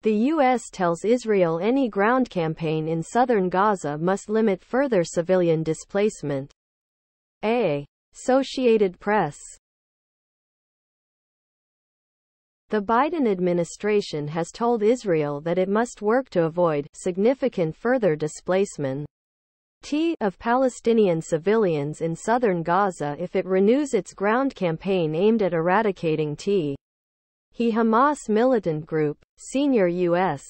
The U.S. tells Israel any ground campaign in southern Gaza must limit further civilian displacement. Associated Press. The Biden administration has told Israel that it must work to avoid significant further displacement of Palestinian civilians in southern Gaza if it renews its ground campaign aimed at eradicating Hamas militant group, senior U.S.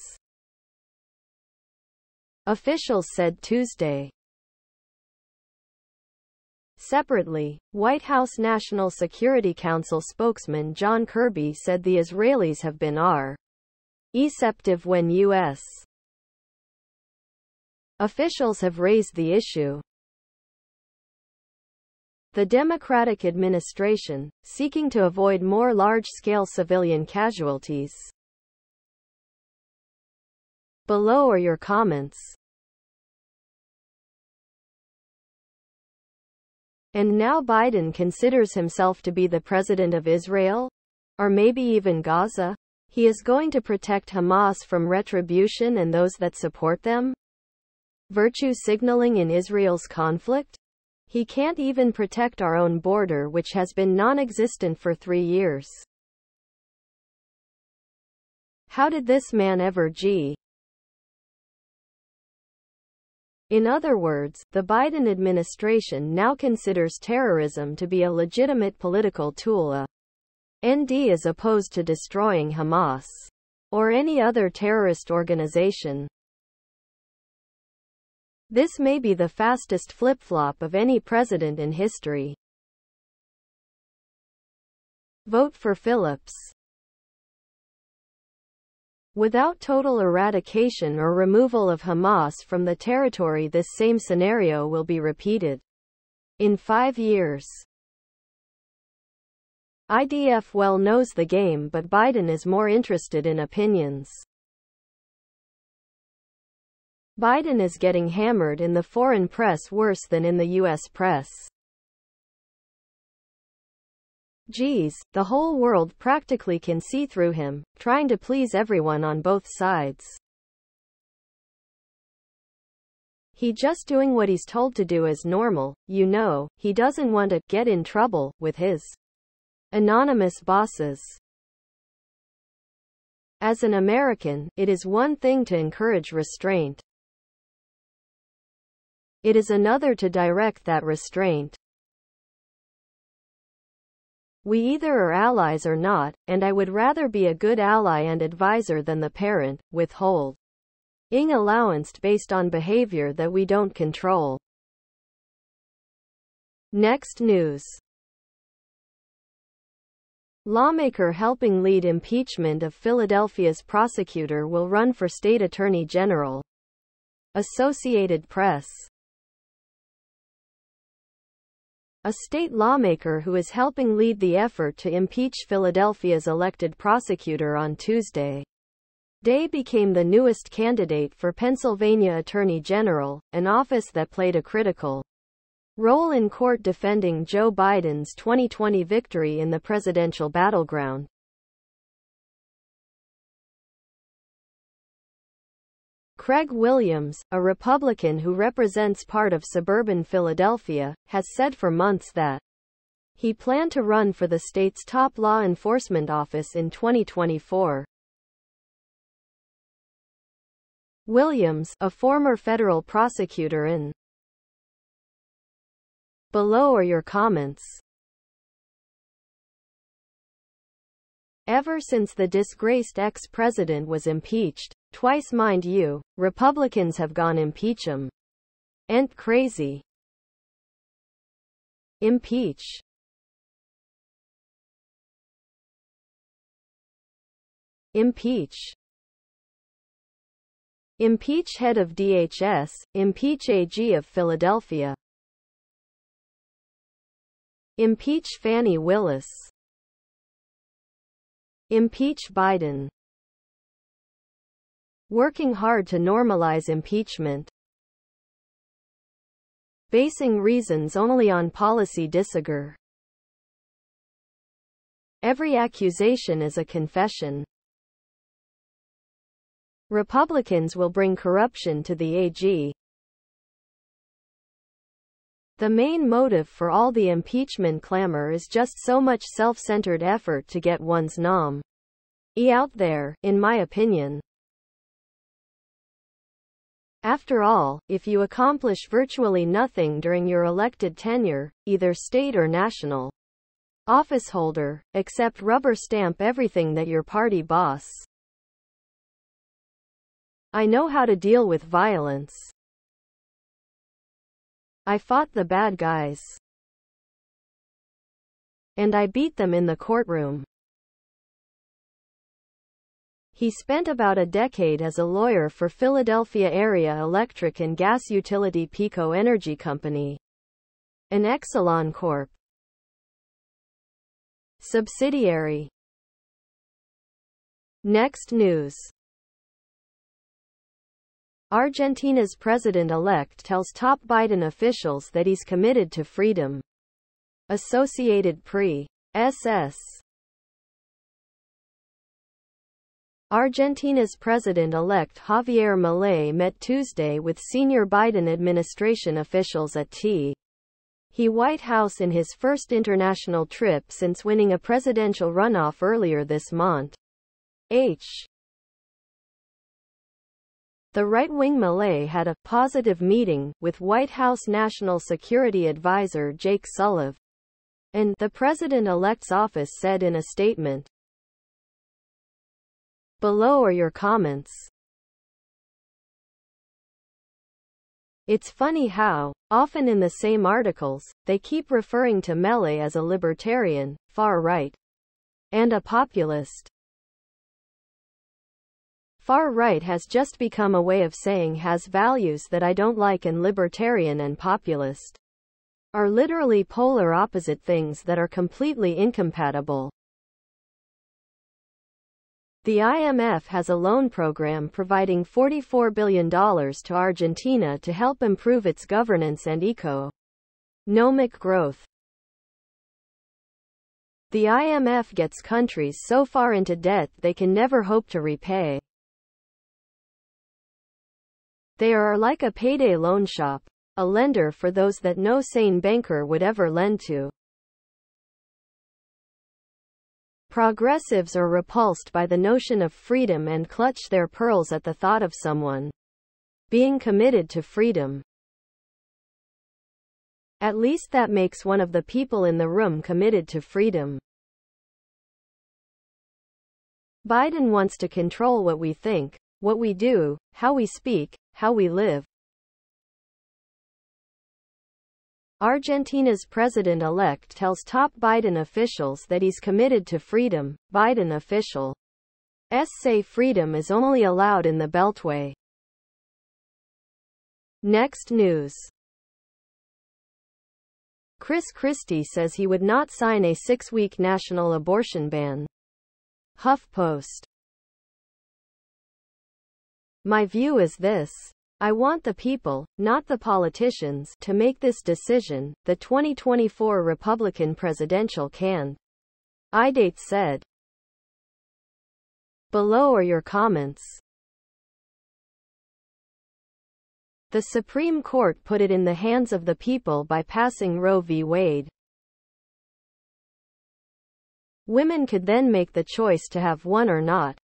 officials said Tuesday. Separately, White House National Security Council spokesman John Kirby said the Israelis have been receptive when U.S. officials have raised the issue. The Democratic administration, seeking to avoid more large-scale civilian casualties. Below are your comments. And now Biden considers himself to be the president of Israel? Or maybe even Gaza? He is going to protect Hamas from retribution and those that support them? Virtue signaling in Israel's conflict? He can't even protect our own border, which has been non-existent for 3 years. How did this man ever In other words, the Biden administration now considers terrorism to be a legitimate political tool, as opposed to destroying Hamas or any other terrorist organization. This may be the fastest flip-flop of any president in history. Vote for Phillips. Without total eradication or removal of Hamas from the territory, this same scenario will be repeated in 5 years. IDF well knows the game, but Biden is more interested in opinions. Biden is getting hammered in the foreign press worse than in the U.S. press. The whole world practically can see through him, trying to please everyone on both sides. He just doing what he's told to do as normal, he doesn't want to get in trouble with his anonymous bosses. As an American, it is one thing to encourage restraint. It is another to direct that restraint. We either are allies or not, and I would rather be a good ally and advisor than the parent, withholding allowance based on behavior that we don't control. Next news. Lawmaker helping lead impeachment of Philadelphia's prosecutor will run for state attorney general. Associated Press. A state lawmaker who is helping lead the effort to impeach Philadelphia's elected prosecutor on Tuesday became the newest candidate for Pennsylvania Attorney General, an office that played a critical role in court defending Joe Biden's 2020 victory in the presidential battleground. Craig Williams, a Republican who represents part of suburban Philadelphia, has said for months that he planned to run for the state's top law enforcement office in 2024. Williams, a former federal prosecutor in. Below are your comments. Ever since the disgraced ex-president was impeached, twice mind you, Republicans have gone impeach him. Ain't crazy. Impeach. Impeach. Impeach head of DHS, impeach AG of Philadelphia. Impeach Fani Willis. Impeach Biden. Working hard to normalize impeachment. Basing reasons only on policy disagree. Every accusation is a confession. Republicans will bring corruption to the AG. The main motive for all the impeachment clamor is just so much self-centered effort to get one's nom. Out there, in my opinion. After all, if you accomplish virtually nothing during your elected tenure, either state or national officeholder, except rubber stamp everything that your party boss. I know how to deal with violence. I fought the bad guys. And I beat them in the courtroom. He spent about a decade as a lawyer for Philadelphia Area Electric and Gas Utility Pico Energy Company, an Exelon Corp. subsidiary. Next news. Argentina's president-elect tells top Biden officials that he's committed to freedom. Associated Press. Argentina's president-elect Javier Milei met Tuesday with senior Biden administration officials at the White House in his first international trip since winning a presidential runoff earlier this month. The right-wing Milei had a positive meeting with White House National Security Advisor Jake Sullivan, and the president-elect's office said in a statement. Below are your comments. It's funny how, often in the same articles, they keep referring to Milei as a libertarian, far-right, and a populist. Far-right has just become a way of saying has values that I don't like, and libertarian and populist are literally polar opposite things that are completely incompatible. The IMF has a loan program providing $44 billion to Argentina to help improve its governance and economic growth. The IMF gets countries so far into debt they can never hope to repay. They are like a payday loan shop, a lender for those that no sane banker would ever lend to. Progressives are repulsed by the notion of freedom and clutch their pearls at the thought of someone being committed to freedom. At least that makes one of the people in the room committed to freedom. Biden wants to control what we think, what we do, how we speak, how we live. Argentina's president-elect tells top Biden officials that he's committed to freedom. Biden officials say freedom is only allowed in the Beltway. Next news. Chris Christie says he would not sign a 6-week national abortion ban. HuffPost. My view is this. I want the people, not the politicians, to make this decision, the 2024 Republican presidential candidate said. Below are your comments. The Supreme Court put it in the hands of the people by passing Roe v. Wade. Women could then make the choice to have one or not.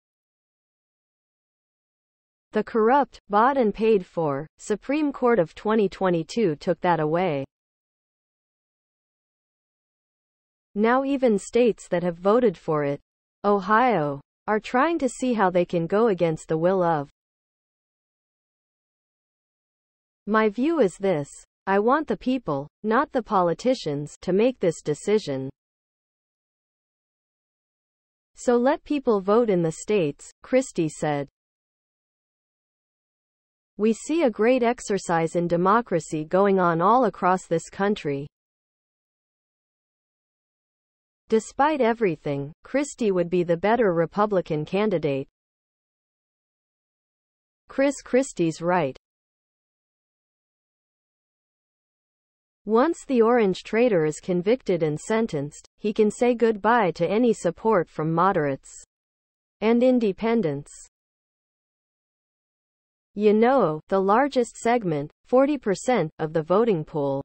The corrupt, bought and paid for, Supreme Court of 2022 took that away. Now even states that have voted for it, Ohio, are trying to see how they can go against the will of. My view is this. I want the people, not the politicians, to make this decision. So let people vote in the states, Christie said. We see a great exercise in democracy going on all across this country. Despite everything, Christie would be the better Republican candidate. Christie's right. Once the orange traitor is convicted and sentenced, he can say goodbye to any support from moderates and independents. the largest segment, 40%, of the voting pool.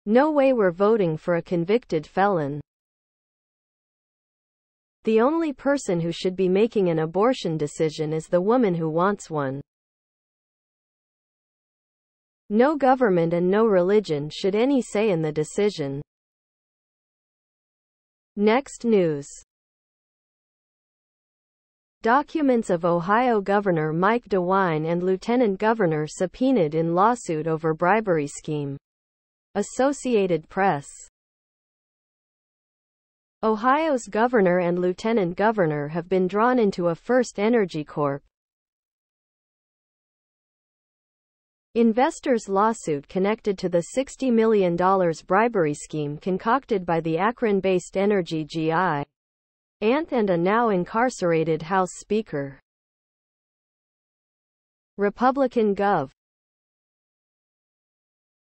No way we're voting for a convicted felon. The only person who should be making an abortion decision is the woman who wants one. No government and no religion should any say in the decision. Next news. Documents of Ohio Governor Mike DeWine and Lieutenant Governor subpoenaed in lawsuit over bribery scheme. Associated Press. Ohio's governor and lieutenant governor have been drawn into a First Energy Corp. investors' lawsuit connected to the $60 million bribery scheme concocted by the Akron-based energy giant and a now incarcerated House Speaker. Republican Gov.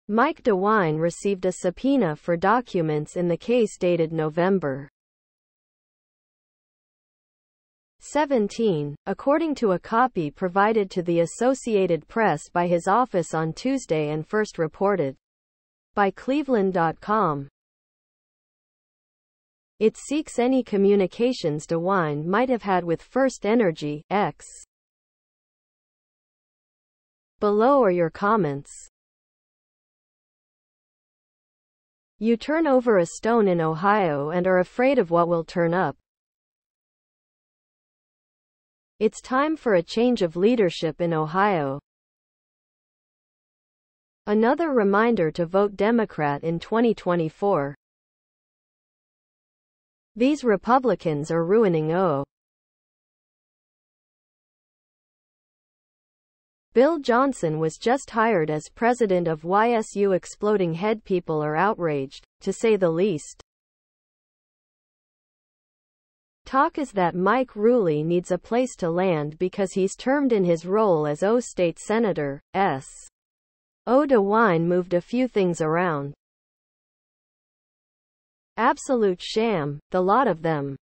Mike DeWine received a subpoena for documents in the case dated November 17, according to a copy provided to the Associated Press by his office on Tuesday and first reported by Cleveland.com. It seeks any communications DeWine might have had with First Energy, X. Below are your comments. You turn over a stone in Ohio and are afraid of what will turn up. It's time for a change of leadership in Ohio. Another reminder to vote Democrat in 2024. These Republicans are ruining Bill Johnson was just hired as president of YSU. Exploding head. People are outraged, to say the least. Talk is that Mike Ruley needs a place to land because he's termed in his role as State Senator. DeWine moved a few things around. Absolute sham, the lot of them.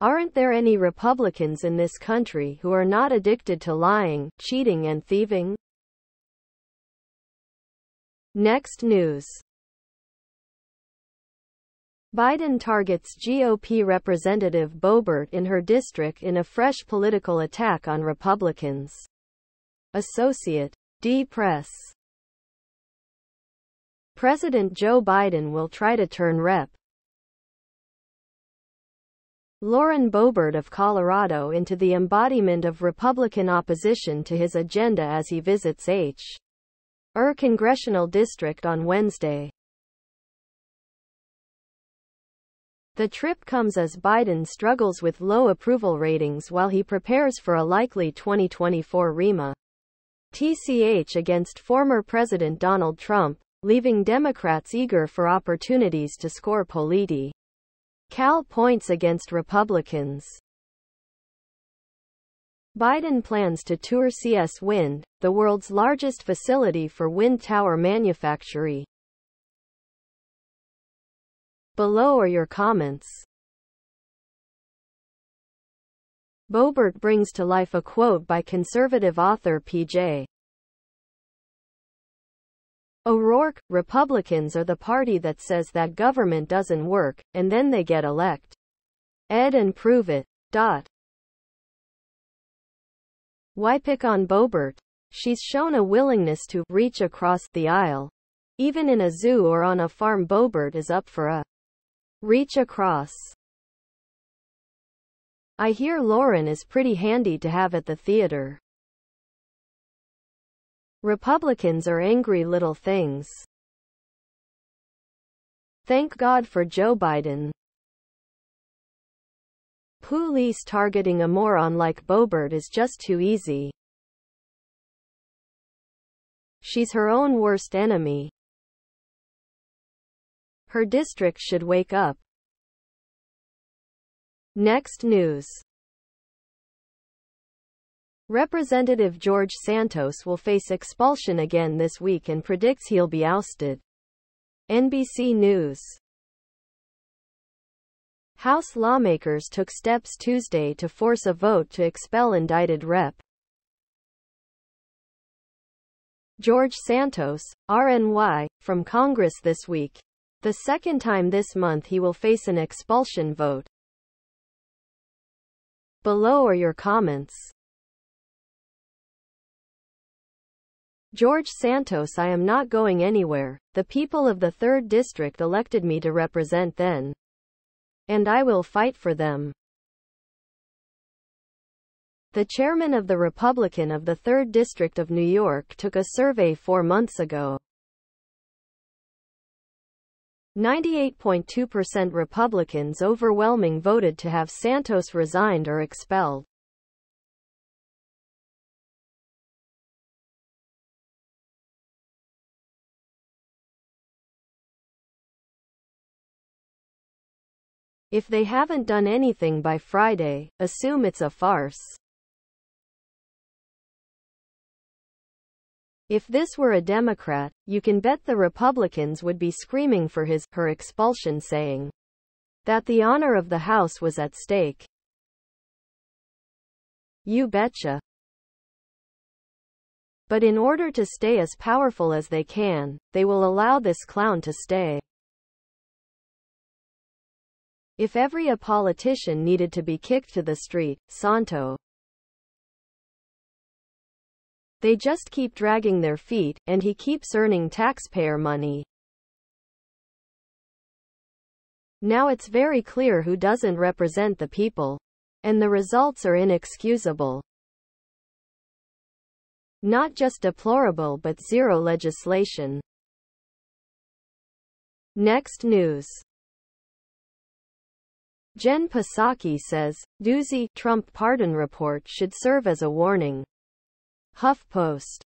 Aren't there any Republicans in this country who are not addicted to lying, cheating and thieving? Next news. Biden targets GOP Representative Boebert in her district in a fresh political attack on Republicans. Associate D. Press. President Joe Biden will try to turn Rep. Lauren Boebert of Colorado into the embodiment of Republican opposition to his agenda as he visits H.R. congressional district on Wednesday. The trip comes as Biden struggles with low approval ratings while he prepares for a likely 2024 TCH against former President Donald Trump, leaving Democrats eager for opportunities to score political points against Republicans. Biden plans to tour CS Wind, the world's largest facility for wind tower manufacturing. Below are your comments. Boebert brings to life a quote by conservative author P.J. O'Rourke. Republicans are the party that says that government doesn't work, and then they get elected and prove it. Why pick on Boebert? She's shown a willingness to reach across the aisle. Even in a zoo or on a farm, Boebert is up for a reach across. I hear Lauren is pretty handy to have at the theater. Republicans are angry little things. Thank God for Joe Biden. Police targeting a moron like Boebert is just too easy. She's her own worst enemy. Her district should wake up. Next news. Representative George Santos will face expulsion again this week and predicts he'll be ousted. NBC News. House lawmakers took steps Tuesday to force a vote to expel indicted Rep. George Santos, RNY, from Congress this week. The second time this month he will face an expulsion vote. Below are your comments. George Santos: I am not going anywhere. The people of the 3rd District elected me to represent them. And I will fight for them. The chairman of the Republican of the 3rd District of New York took a survey 4 months ago. 98.2% Republicans overwhelming voted to have Santos resigned or expelled. If they haven't done anything by Friday, assume it's a farce. If this were a Democrat, you can bet the Republicans would be screaming for her expulsion, saying that the honor of the House was at stake. You betcha. But in order to stay as powerful as they can, they will allow this clown to stay. If every politician needed to be kicked to the street, Santo. They just keep dragging their feet, and he keeps earning taxpayer money. Now it's very clear who doesn't represent the people. And the results are inexcusable. Not just deplorable but zero legislation. Next news. Jen Psaki says, doozy, Trump pardon report should serve as a warning. HuffPost.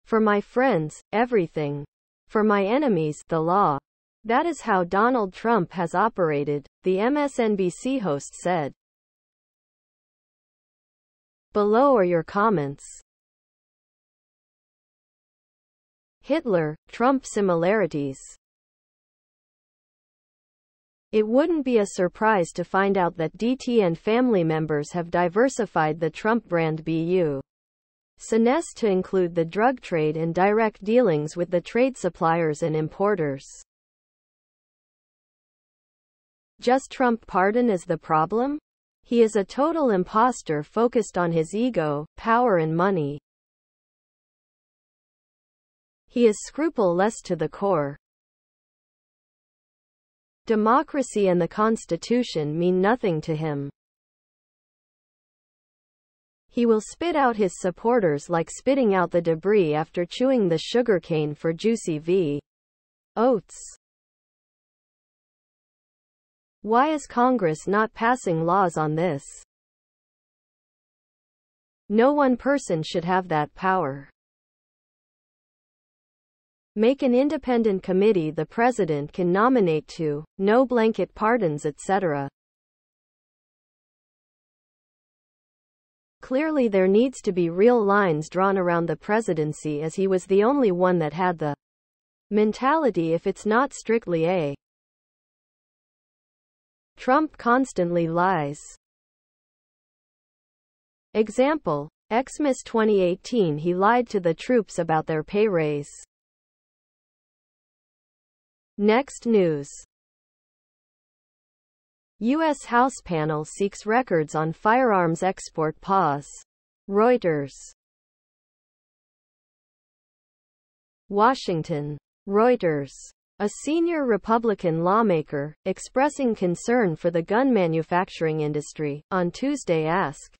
For my friends, everything. For my enemies, the law. That is how Donald Trump has operated, the MSNBC host said. Below are your comments. Hitler, Trump similarities. It wouldn't be a surprise to find out that DT and family members have diversified the Trump brand BU. Sinnes to include the drug trade and direct dealings with the trade suppliers and importers. Just Trump pardon is the problem? He is a total imposter focused on his ego, power and money. He is scrupuleless to the core. Democracy and the Constitution mean nothing to him. He will spit out his supporters like spitting out the debris after chewing the sugarcane for juicy V. Oats. Why is Congress not passing laws on this? No one person should have that power. Make an independent committee the president can nominate to, no blanket pardons etc. Clearly there needs to be real lines drawn around the presidency, as he was the only one that had the mentality if it's not strictly a. Trump constantly lies. Example, Xmas 2018 he lied to the troops about their pay raise. Next news. U.S. House panel seeks records on firearms export pause. Reuters. Washington. Reuters. A senior Republican lawmaker, expressing concern for the gun manufacturing industry, on Tuesday asked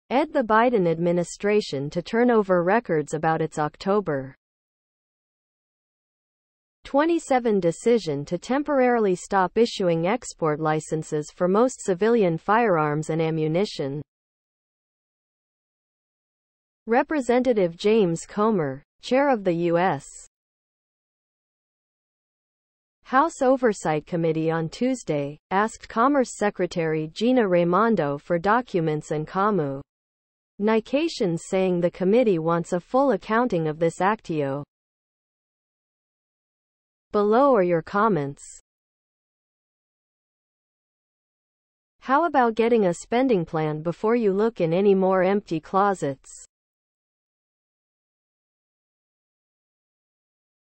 the Biden administration to turn over records about its October 27 decision to temporarily stop issuing export licenses for most civilian firearms and ammunition. Representative James Comer, chair of the U.S. House Oversight Committee on Tuesday, asked Commerce Secretary Gina Raimondo for documents and communications, saying the committee wants a full accounting of this actio. Below are your comments. How about getting a spending plan before you look in any more empty closets?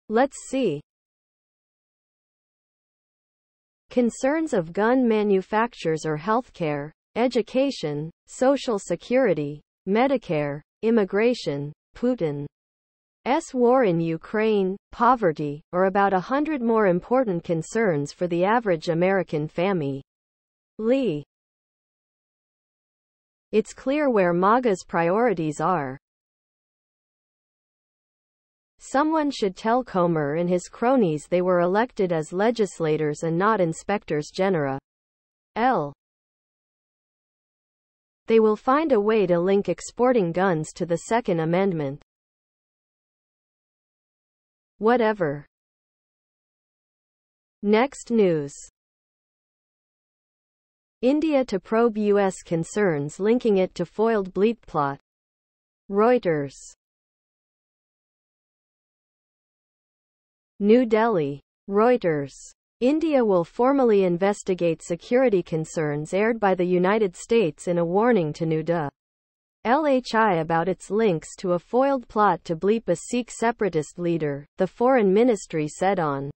Let's see. Concerns of gun manufacturers or healthcare, education, social security, Medicare, immigration, Putin's war in Ukraine, poverty, or about 100 more important concerns for the average American family. It's clear where MAGA's priorities are. Someone should tell Comer and his cronies they were elected as legislators and not inspectors general. They will find a way to link exporting guns to the Second Amendment. Whatever. Next news. India to probe U.S. concerns linking it to foiled bleep plot. Reuters. New Delhi. Reuters. India will formally investigate security concerns aired by the United States in a warning to New Delhi about its links to a foiled plot to bleep a Sikh separatist leader, the Foreign Ministry said on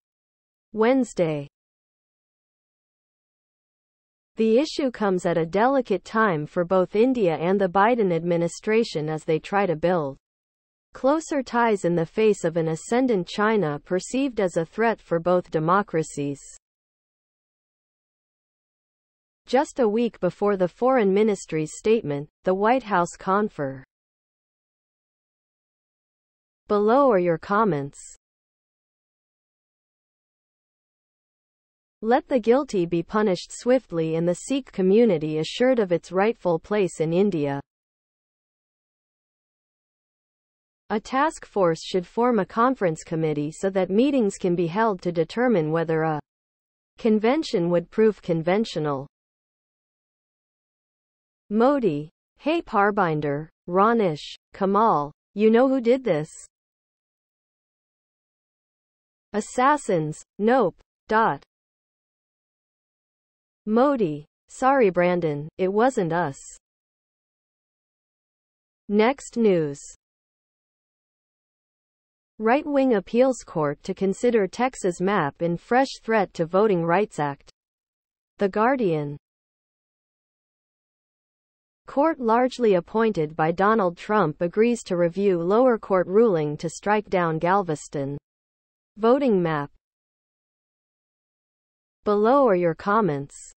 Wednesday. The issue comes at a delicate time for both India and the Biden administration as they try to build closer ties in the face of an ascendant China perceived as a threat for both democracies. Just a week before the Foreign Ministry's statement, the White House confirmed. Below are your comments. Let the guilty be punished swiftly and the Sikh community assured of its rightful place in India. A task force should form a conference committee so that meetings can be held to determine whether a convention would prove conventional. Modi. Hey Parbinder, Ranish, Kamal, you know who did this? Assassins, nope. Modi. Sorry Brandon, it wasn't us. Next news. Right-wing appeals court to consider Texas map in fresh threat to Voting Rights Act. The Guardian. Court largely appointed by Donald Trump agrees to review lower court ruling to strike down Galveston voting map. Below are your comments.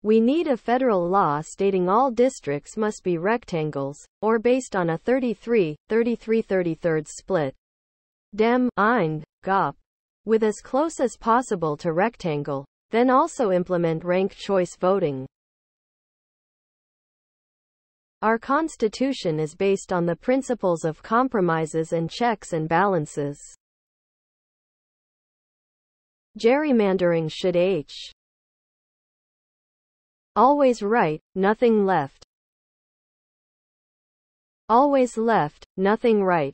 We need a federal law stating all districts must be rectangles, or based on a 33-33-33 split. Dem. Eind. Gop. With as close as possible to rectangle. Then also implement ranked choice voting. Our Constitution is based on the principles of compromises and checks and balances. Gerrymandering should always right, nothing left. Always left, nothing right.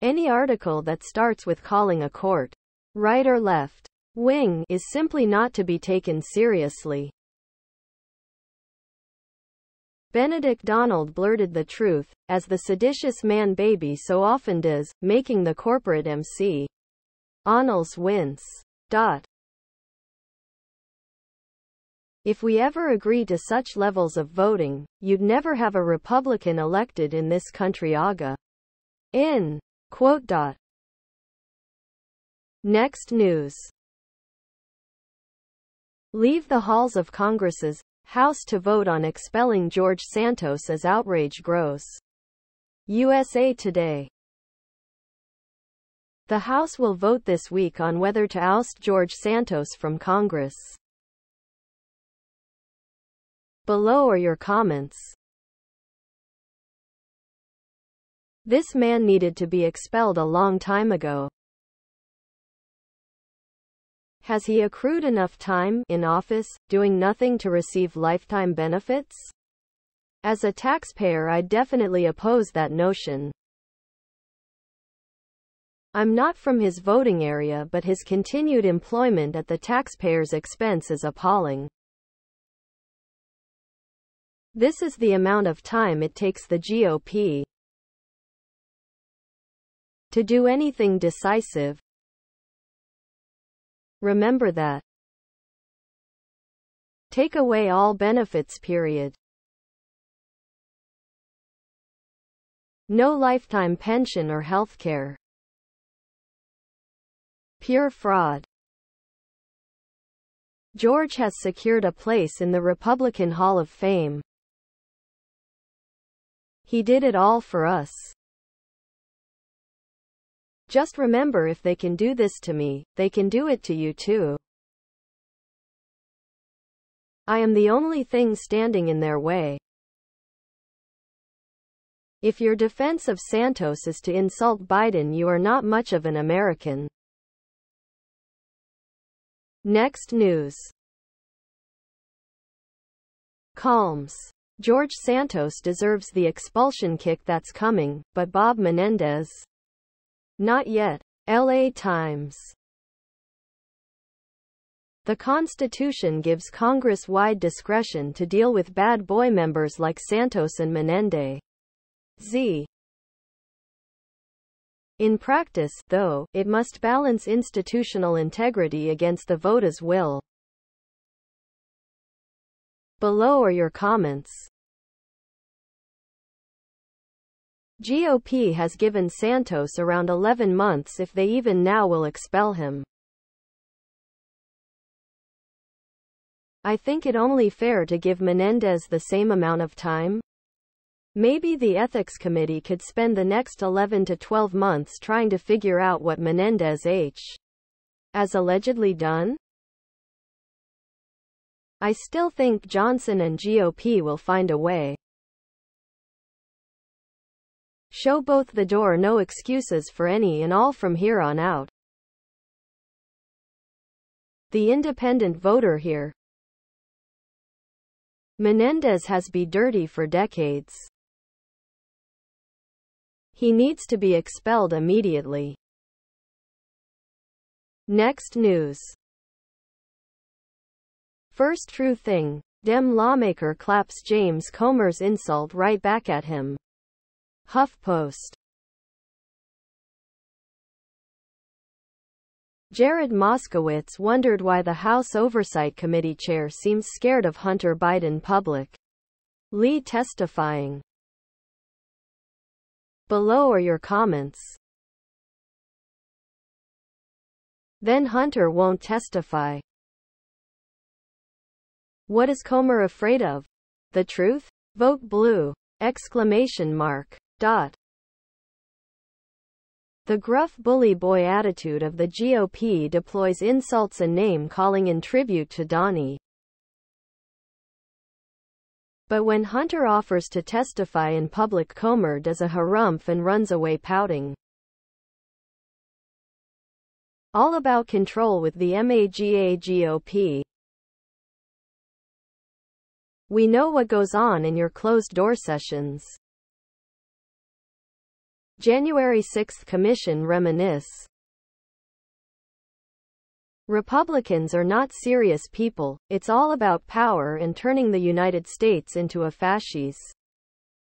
Any article that starts with calling a court right or left wing is simply not to be taken seriously. Benedict Donald blurted the truth, as the seditious man baby so often does, making the corporate MC annals wince. If we ever agree to such levels of voting, you'd never have a Republican elected in this country. Aga. In. Quote. Next news. Leave the halls of Congress's House to vote on expelling George Santos as outrage grows. USA Today. The House will vote this week on whether to oust George Santos from Congress. Below are your comments. This man needed to be expelled a long time ago. Has he accrued enough time in office, doing nothing to receive lifetime benefits? As a taxpayer, I definitely oppose that notion. I'm not from his voting area, but his continued employment at the taxpayer's expense is appalling. This is the amount of time it takes the GOP to do anything decisive. Remember that. Take away all benefits, period. No lifetime pension or health care. Pure fraud. George has secured a place in the Republican Hall of Fame. He did it all for us. Just remember, if they can do this to me, they can do it to you too. I am the only thing standing in their way. If your defense of Santos is to insult Biden, you are not much of an American. Next news. Calms. George Santos deserves the expulsion kick that's coming, but Bob Menendez? Not yet. LA Times. The Constitution gives Congress wide discretion to deal with bad boy members like Santos and Menendez. In practice, though, it must balance institutional integrity against the voters' will. Below are your comments. GOP has given Santos around 11 months if they even now will expel him. I think it only fair to give Menendez the same amount of time. Maybe the Ethics Committee could spend the next 11 to 12 months trying to figure out what Menendez has allegedly done. I still think Johnson and GOP will find a way. Show both the door, no excuses for any and all from here on out. The independent voter here. Menendez has been dirty for decades. He needs to be expelled immediately. Next news. First true thing. Dem lawmaker claps James Comer's insult right back at him. HuffPost. Jared Moskowitz wondered why the House Oversight Committee chair seems scared of Hunter Biden publicly testifying. Below are your comments. Then Hunter won't testify. What is Comer afraid of? The truth? Vote blue! ! The gruff bully boy attitude of the GOP deploys insults and name-calling in tribute to Donnie. But when Hunter offers to testify in public, Comer does a harumph and runs away pouting. All about control with the MAGA GOP. We know what goes on in your closed-door sessions. January 6 Commission reminisce. Republicans are not serious people, it's all about power and turning the United States into a fascist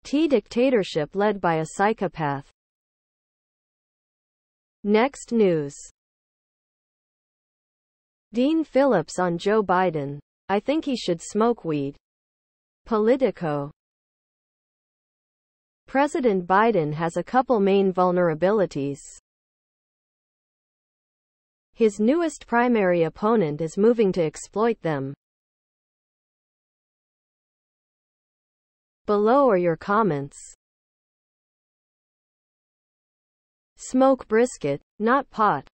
dictatorship led by a psychopath. Next news. Dean Phillips on Joe Biden. I think he should smoke weed. Politico. President Biden has a couple main vulnerabilities. His newest primary opponent is moving to exploit them. Below are your comments. Smoke brisket, not pot.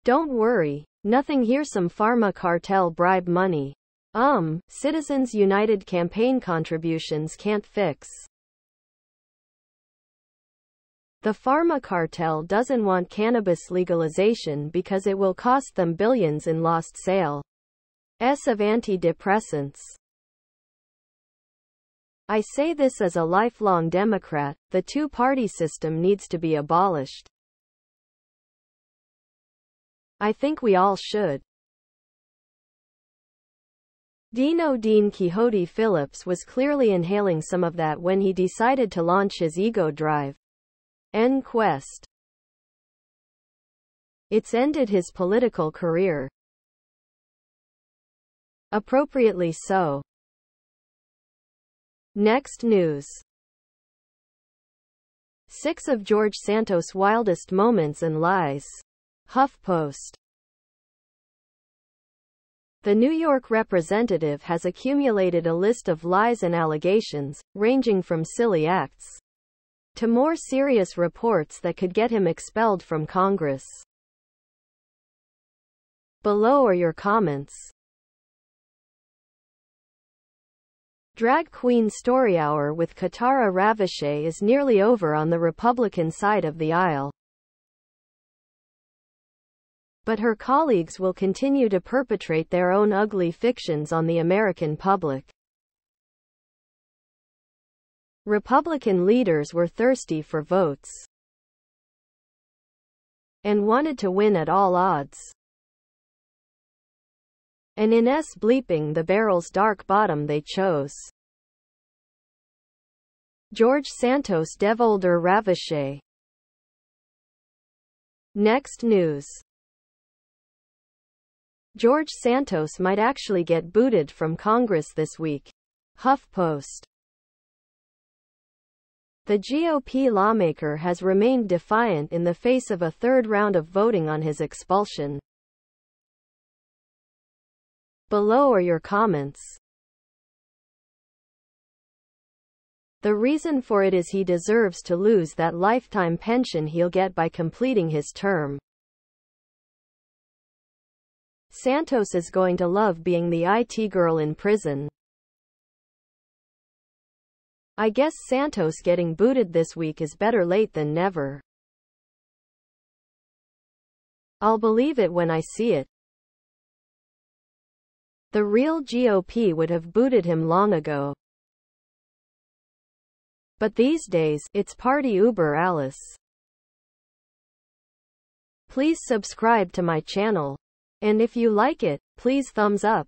Don't worry, nothing here. Some pharma cartel bribe money. Citizens United campaign contributions can't fix. The pharma cartel doesn't want cannabis legalization because it will cost them billions in lost sales of antidepressants. I say this as a lifelong Democrat. The two-party system needs to be abolished. I think we all should. Dean Quixote Phillips was clearly inhaling some of that when he decided to launch his ego drive N quest. It's ended his political career. Appropriately so. Next news. 6 of George Santos' wildest moments and lies. HuffPost. The New York representative has accumulated a list of lies and allegations, ranging from silly acts to more serious reports that could get him expelled from Congress. Below are your comments. Drag Queen Story Hour with Katara Ravachey is nearly over on the Republican side of the aisle. But her colleagues will continue to perpetrate their own ugly fictions on the American public. Republican leaders were thirsty for votes and wanted to win at all odds. And in bleeping the barrel's dark bottom they chose George Santos Devolder Ravachey. Next news. George Santos might actually get booted from Congress this week. HuffPost. The GOP lawmaker has remained defiant in the face of a third round of voting on his expulsion. Below are your comments. The reason for it is he deserves to lose that lifetime pension he'll get by completing his term. Santos is going to love being the IT girl in prison. I guess Santos getting booted this week is better late than never. I'll believe it when I see it. The real GOP would have booted him long ago. But these days, it's party Uber Alice. Please subscribe to my channel. And if you like it, please thumbs up.